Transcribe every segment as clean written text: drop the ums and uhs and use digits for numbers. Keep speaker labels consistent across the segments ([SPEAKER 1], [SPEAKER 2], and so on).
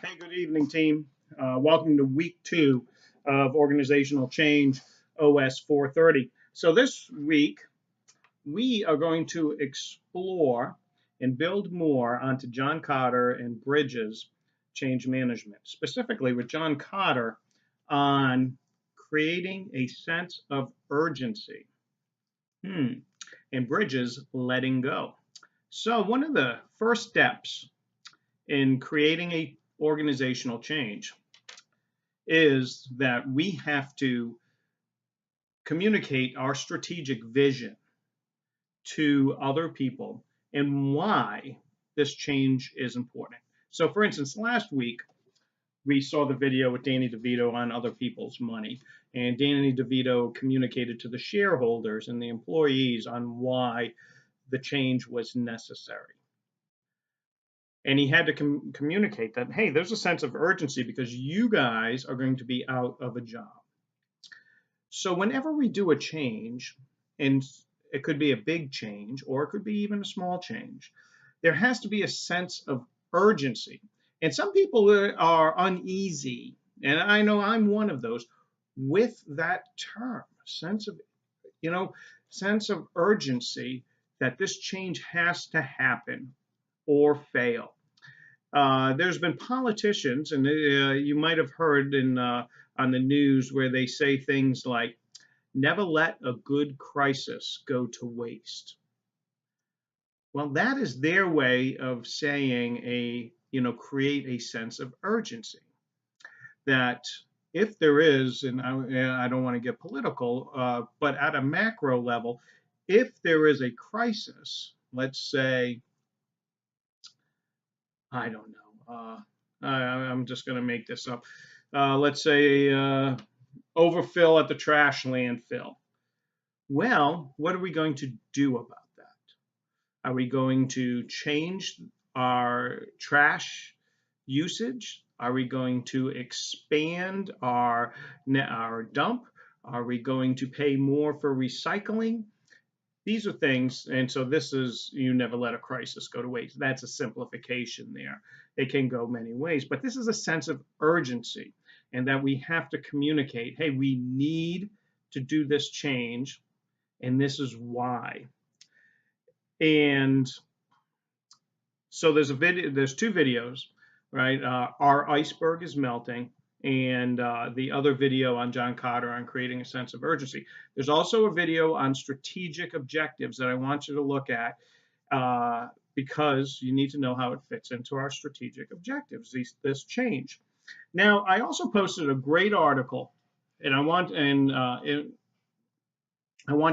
[SPEAKER 1] Hey, good evening, team. Welcome to week 2 of Organizational Change OS 430. So, this week we are going to explore and build more onto John Kotter and Bridges change management, specifically with John Kotter on creating a sense of urgency. And Bridges letting go. So, one of the first steps in creating a organizational change is that we have to communicate our strategic vision to other people and why this change is important. So, for instance, last week we saw the video with Danny DeVito on other people's money, and Danny DeVito communicated to the shareholders and the employees on why the change was necessary. And he had to communicate that, hey, there's a sense of urgency because you guys are going to be out of a job. So whenever we do a change, and it could be a big change or it could be even a small change, there has to be a sense of urgency. And some people are uneasy, and I know I'm one of those, with that term, sense of urgency that this change has to happen or fail. There's been politicians, and you might have heard on the news where they say things like, never let a good crisis go to waste. Well, that is their way of saying create a sense of urgency. That if there is, and I don't want to get political, but at a macro level, if there is a crisis, let's say, I don't know. I'm just going to make this up. Let's say overfill at the trash landfill. Well, what are we going to do about that? Are we going to change our trash usage? Are we going to expand our dump? Are we going to pay more for recycling? These are things, and so this is, you never let a crisis go to waste. That's a simplification there. It can go many ways, but this is a sense of urgency, and that we have to communicate, hey, we need to do this change, and this is why. And so there's two videos, right? Our iceberg is melting, and the other video on John Kotter on creating a sense of urgency. There's also a video on strategic objectives that I want you to look at because you need to know how it fits into our strategic objectives, this change. Now, I also posted a great article, and I want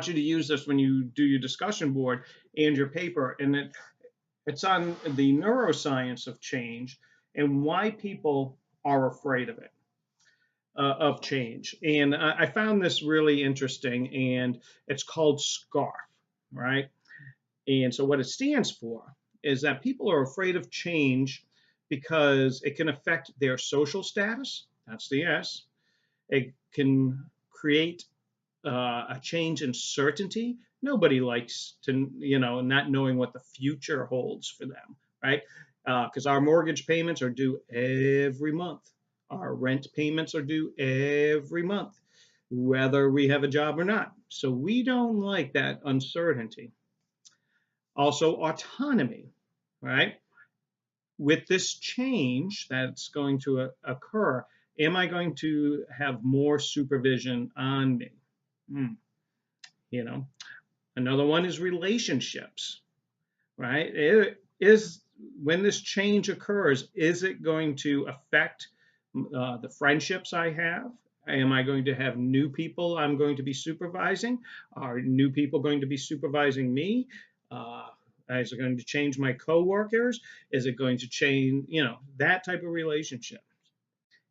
[SPEAKER 1] you to use this when you do your discussion board and your paper, and it's on the neuroscience of change and why people are afraid of it. Of change. And I found this really interesting, and it's called SCARF, right? And so what it stands for is that people are afraid of change because it can affect their social status. That's the S. It can create a change in certainty. Nobody likes to, not knowing what the future holds for them, right? Because our mortgage payments are due every month. Our rent payments are due every month, whether we have a job or not. So we don't like that uncertainty. Also, autonomy, right? With this change that's going to occur, am I going to have more supervision on me? Another one is relationships, right? When this change occurs, is it going to affect the friendships I have? Am I going to have new people I'm going to be supervising? Are new people going to be supervising me? Is it going to change my coworkers? Is it going to change, that type of relationship?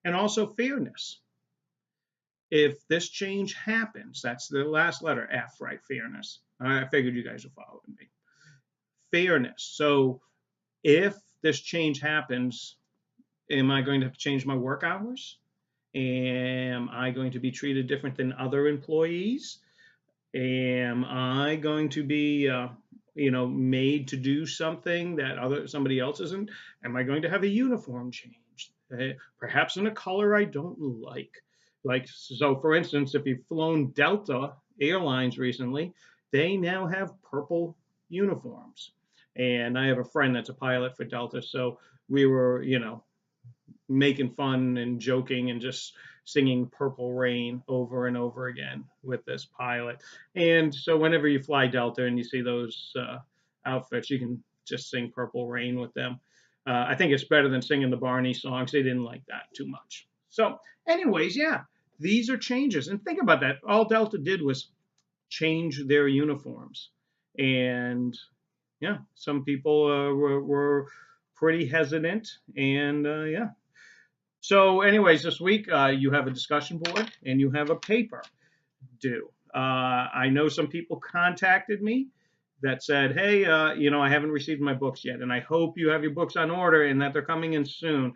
[SPEAKER 1] And also fairness. If this change happens, that's the last letter, F, right? Fairness. I figured you guys are following me. Fairness. So if this change happens, am I going to have to change my work hours? Am I going to be treated different than other employees? Am I going to be, made to do something that somebody else isn't? Am I going to have a uniform change? Perhaps in a color I don't like. Like, so for instance, if you've flown Delta Airlines recently, they now have purple uniforms. And I have a friend that's a pilot for Delta, so we were, making fun and joking and just singing Purple Rain over and over again with this pilot. And so whenever you fly Delta and you see those outfits, you can just sing Purple Rain with them. I think it's better than singing the Barney songs. They didn't like that too much. So, anyways, yeah, these are changes. And think about that. All Delta did was change their uniforms. And yeah, some people were pretty hesitant. And yeah, so, anyways, this week you have a discussion board and you have a paper due. I know some people contacted me that said, "Hey, I haven't received my books yet, and I hope you have your books on order and that they're coming in soon."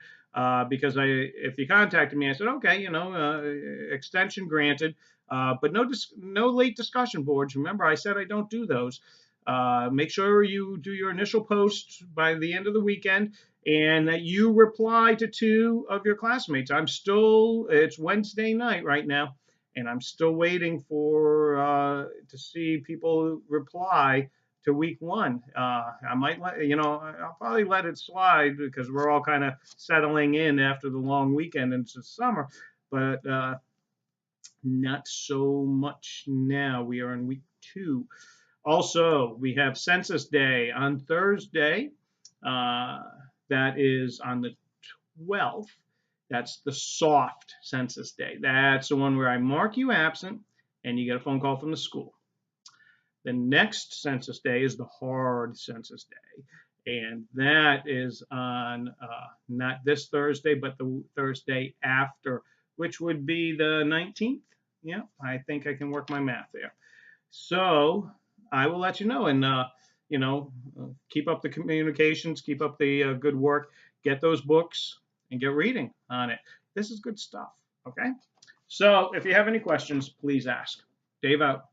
[SPEAKER 1] Because if you contacted me, I said, "Okay, extension granted, but no late discussion boards. Remember, I said I don't do those. Make sure you do your initial post by the end of the weekend." And that you reply to 2 of your classmates. It's Wednesday night right now, and I'm still waiting to see people reply to week 1. I might I'll probably let it slide because we're all kind of settling in after the long weekend into summer, but not so much now. We are in week 2. Also, we have Census Day on Thursday. That is on the 12th. That's the soft census day. That's the one where I mark you absent and you get a phone call from the school. The next census day is the hard census day. And that is on not this Thursday, but the Thursday after, which would be the 19th. Yeah, I think I can work my math there. So I will let you know. And keep up the communications, keep up the good work, get those books and get reading on it. This is good stuff. Okay. So if you have any questions, please ask. Dave out.